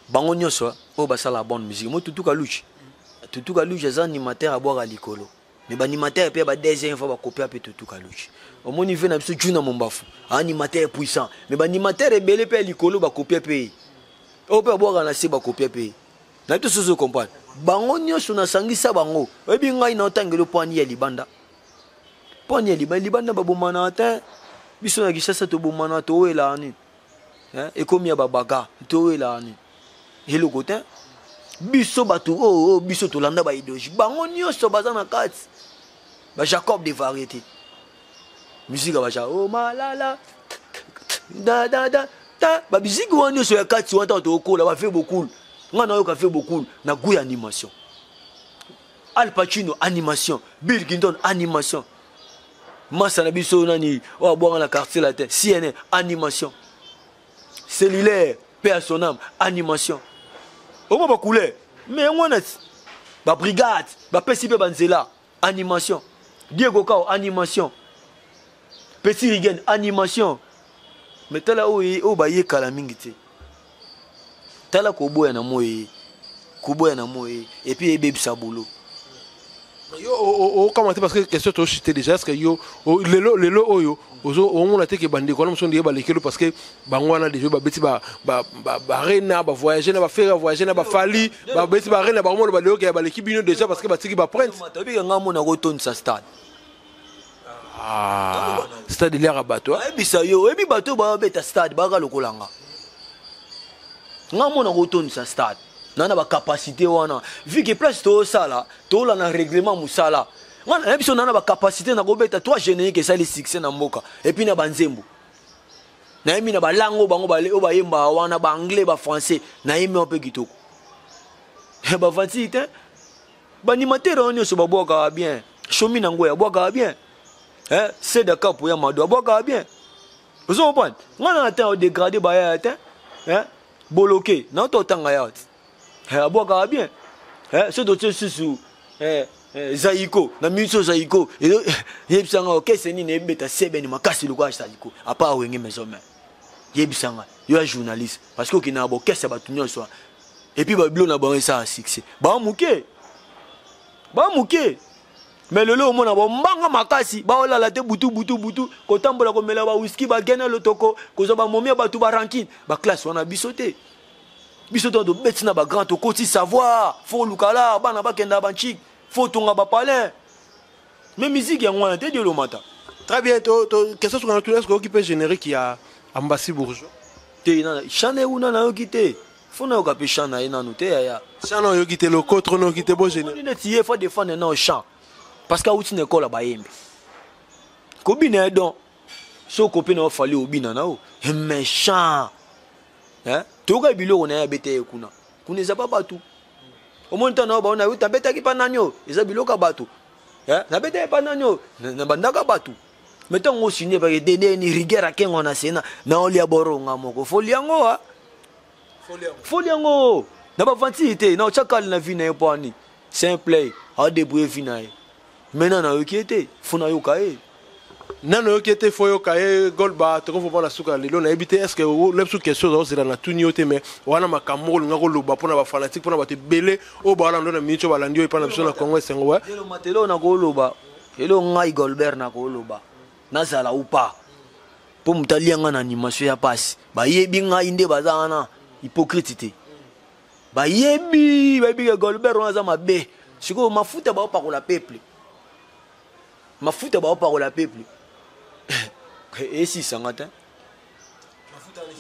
bango nyoso o ba sala bonne musique mo tutuka luchi za animateur aboka likolo mais ba animateur pe ba deuxième fois ba copier pe tutuka luchi au mon niveau na biso juna mombafu animateur puissant mais ba animateur ebele pe likolo ba copier pe o pe aboka na se ba copier pe na tout ce comprendre bango nyoso na sangisa bango ebi ngai na otangelo poni ya libanda ba bomana ta biso na kisasa to bomana to wela ani ekomi ya babaga to wela ani helo kote biso batu biso to landa ba idéologie bango nyoso baza na kati ba Jacob de variété musique ba ja malala da ba musique wani so ya kati wanta to kola ba fait beaucoup ngana yo ka fait beaucoup na goût animation Al Pacino animation Bill Clinton animation Massa na biso nani o boanga la quartier la tête CNN animation cellulaire paix à son âme animation o ba couleur mais ngona ba brigade ba pesipe banzela animation Diego Kao animation Petit Rigen animation mais tala o ba ye kala mingi te tala ko boya na moye et puis bébé sabolo
yo comment parce que question to chité déjà est-ce que yo lelo oyo ozo o mona te ke bande ko na mso ndiye balekelo parce que bangwana déjà ba beti ba rena ba voyager na ba faire voyager na ba fali ba beti ba rena ba mo ba leo ke ba l'équipe bino déjà parce que ba tiki ba print
tabi nga mona ko ton sa stade
stade l'air à bateau
bisa yo ebi bateau ba beta stade ba ka lokolanga nga mona ko ton sa stade nana ba capacité wana vu que place to sala to la na règlement musala ngana biso nana ba capacité na ko beta toi générer que ça les succès na mboka et puis na banzembo na yemi na ba lango bango ba le o ba yemba wana ba anglais ba français na yemi un peu kitoko ba fatite ba animateur on so ba boka bien chomi na ngoya boka bien c'est de cap ya mado boka bien vous comprenez ngana atteint dégradé ba ya atteint bloqué na to tanga ya aboka bien ce dossier sous Zaiko na miso Zaiko yebisanga okeseni ne beta sebeni makasi lokwa Zaiko apa wenge mesome yebisanga yo journaliste parce que kina bo kesa batunyo so et puis ba blo na ba ça succès ba muke mais lelo o mona bo mbanga makasi ba olala te butu ko tambola ko mela ba whisky ba gena lotoko ko zo ba momia ba tu ba ranking ba classe wana bisote biso to betina ba grand to koti savoir fo lukala bana ba kenda ba chik faut tonga ba palin mais musique yango wana te de lo mata
très bien question sur le est-ce que peut générer qui a Ambassi Bourgeois
te na chane una na yo kité faut na ka pe chana ina no te ya
chana yo kité le contre no kité bo générer
ne tié faut défendre na chant parce que outi ne kola ba yembe ko bi na don so ko pe na fali obina na o méchant hein to ka biloko na ya bete kuna kuneza pa batu omonta na ba na uta beta ki pananyo eza biloko batu hein na beta pa nanyo na bandaka batu metongo signé ba dede ni rigueur kengo na sena na olia boronga moko foliango ha foliango na ba vantité na chakal na vie na epani simple a débrouiller finaye maintenant na yokiete funa yokae
nano yokiete foyo kae golba to ko la suka lelo na ebité est-ce que le sous question zo zela na tuni yote mais wana makambo ngako loba pona ba fanatique pona ba te belé o ba lando na micho ba landio ipana biso na Congo sengo wa
le matelo na ko loba elo ngai Golbert na ko loba nazala ou pas pour mutalianga na animation ya passe ba yebi ngai inde bazana hypocrite ba yebi ke Golbert on za mabe siko mafuta ba pa ko la peuple mafuta ba pa ko la peuple et si sangata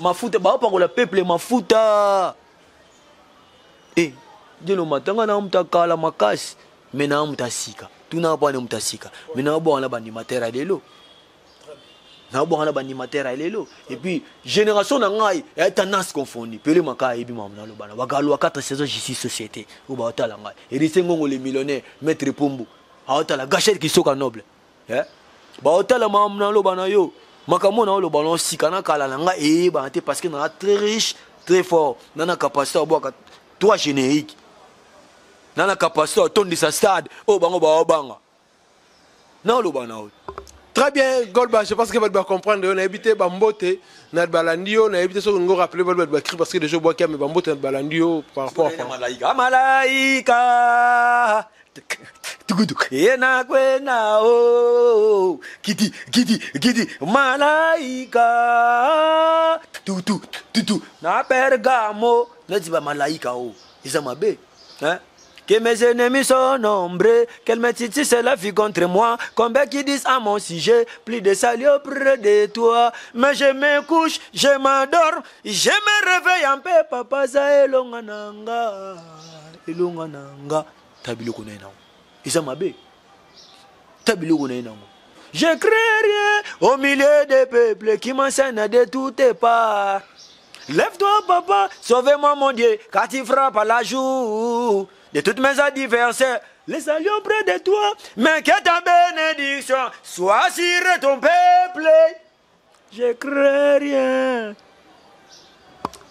mafuta ba pa ko la peuple mafuta jelo matanga na mtakala makasi mena mtasika tuna pa ne mtasika mena bo na ba animateur lelo na bo na ba animateur lelo et puis génération na ngai et tendance confondue pele maka ebi mamna lo bana bagalwa 4 saisons justice société ou ba otala ngai et risengo les millionnaires maître Pombo a otala gâchette qui soka noble ba otala mamna lo bana yo makamona lo bana sikana kala na ngai ba te parce que na très riche très fort nana capacité à boire 3 génériques nana capacité à tourner sa stade o bango ba obanga na lo bana o.
Très bien, Golba, je pense que vous allez comprendre. On a évité Bambote, notre balandio, on a évité ce qu'on a rappelé parce que les gens voient qu'il y a Bambote, notre balandio par rapport à
Malaika. Malaika. Yena kwena o kiti Malaika tutu na Bergamo na diba Malaika o izamabe hein. Que mes ennemis sont nombreux, qu'elle me titille, c'est la vie contre moi. Combien qui disent à mon sujet, plus de salut auprès de toi. Mais je me couche, je m'endors, je me réveille en paix, papa, ça elongananga. Tabilo kone na. Isa mabe. Tabilo kone na. Je crains rien au milieu des peuples qui m'enseignent de toutes parts. Lève-toi, papa, sauve-moi, mon Dieu, car tu frappes à la joue. De toutes mes adversaires, les saluts auprès de toi, mais que ta bénédiction soit sur ton peuple. Je crains rien.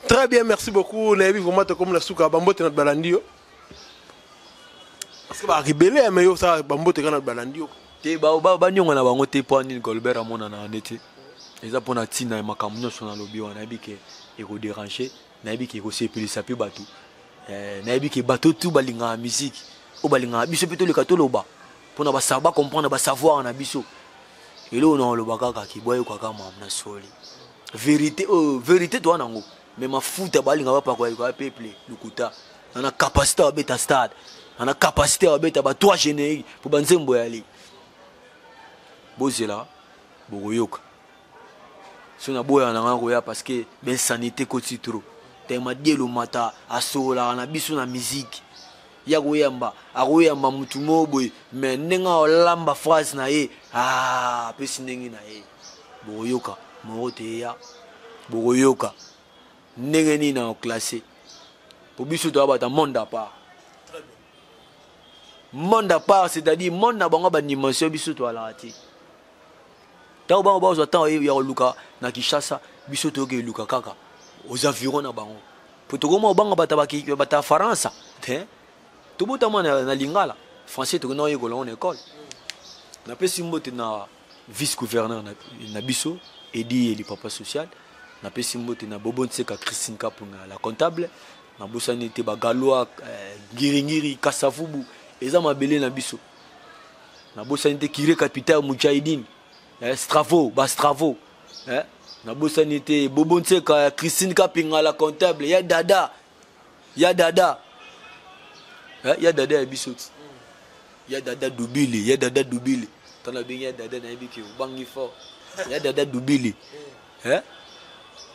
Très bien, merci beaucoup. Naïbi vraiment comme la souka Bambote notre balandio. Parce que va ribeler mais ça Bambote notre balandio.
Te ba nyonga na bango te po ni Golbert amona na ndete. Eza pona tina e makamnyo sona lobi wana bike e ko déranger, na bike ko sepelisa pe batu. Nayebi ke bato tout balinga musique o balinga biso peto le katoloba pona ba saba comprendre ba savoir na biso elo na lo bakaka ki boye kwa kama na soli vérité toi nango mais mafuta balinga ba pa kwa peuple lukuta na capacité à beta stade na capacité à beta ba 3 génériques pour banzembo yali bozela boyoka sona boya na ngako ya parce que ben sanité côté trop tema dielo mata asola na biso na musique ya koyamba akoyamba mutu moboy mais nenga olamba phrase na ye pesi ndenge na ye boyoka mote ya boyoka ndenge ni na classé pour biso to abata monde à part monde à part c'est-à-dire monde na bango ba dimension biso to ala ati taw bango ba zo taw ya luka na Kinshasa biso to ke luka kaka aux environs na bango potokoma obanga bata faransa te tobotama na lingala français tokona yekola en école na pesi mbote na vice gouverneur na biso edi eli papa social na pesi mbote na Bobonseka Christine Kapunga la comptable na bosani te bagaloa ngiringiri kasavubu eza mabele na biso na bosani te kire capitaine Mujahideen Stravo na bosanité Bobonseka Christine Kapinga la comptable ya dada ya bisoti Il y a Dada Doubili, il y a Dada Doubili. T'en as bien, il y a Dada Naibiki, Bangi fort. Il y a Dada Doubili. Hein?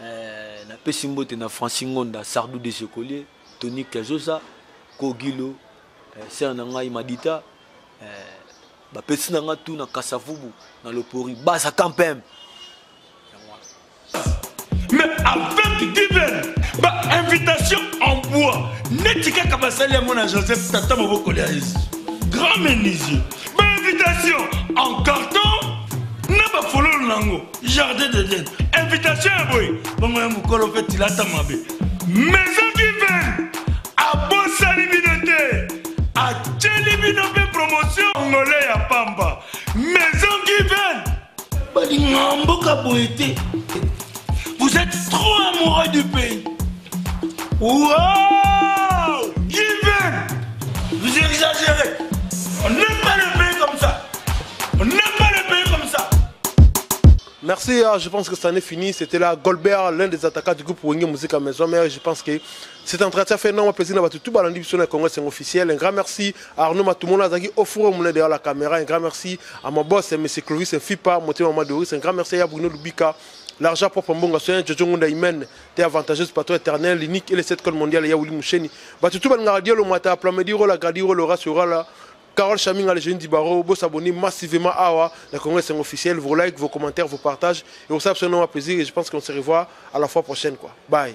Na Pessimbo, tu as Francingonda, Sardou de Chocolier, Tony Kajosa, Kogilo, Sernanga Imadita, Pessinanga tout na Kassavubu, dans le Pori, Bassa Campem.
Mais avec Given, invitation en bois, Netika Kabasali à mon Joseph Tata Mobokoliaïs, grand menuisier, invitation en carton, n'a pas follow Nango, jardin de laine, invitation à boy, bon, Moukolo fait il a tamabé. Maison Given, à Bossa Libinoté, à Tchelibinoté promotion, Angolais à Pamba, Maison Given, Balingambo Kaboété. Vous êtes trop amoureux du pays. Wow! Given! Vous exagérez. On n'aime pas le pays comme ça. On n'aime pas le pays comme ça.
Merci, je pense que ça en est fini. C'était là Goldberg, l'un des attaquants du groupe Wenge Musique à Maison. Mais je pense que c'est en train de faire énormément plaisir d'avoir tout le division du Congrès officiel. Un grand merci à Arnaud Matoumona Zagi, au four derrière la caméra. Un grand merci à mon boss, M. Clovis, un FIPA, Moté Maman Doris. Un grand merci à Bruno Lubika. L'argent propre Mbonga Soyen, Jojo Ngunda Imen, t'es avantageuse patron éternel, l'unique et les 7 codes mondiales, Yaouli Moucheni. Tout le monde le matin, Plamediro, la Gradiro, le Rassura, la Carole Chaming, les jeunes d'Ibaro, vous abonnez massivement à la Congrès officiel, vos likes, vos commentaires, vos partages. Et on s'est absolument plaisir et je pense qu'on se revoit à la fois prochaine. Bye.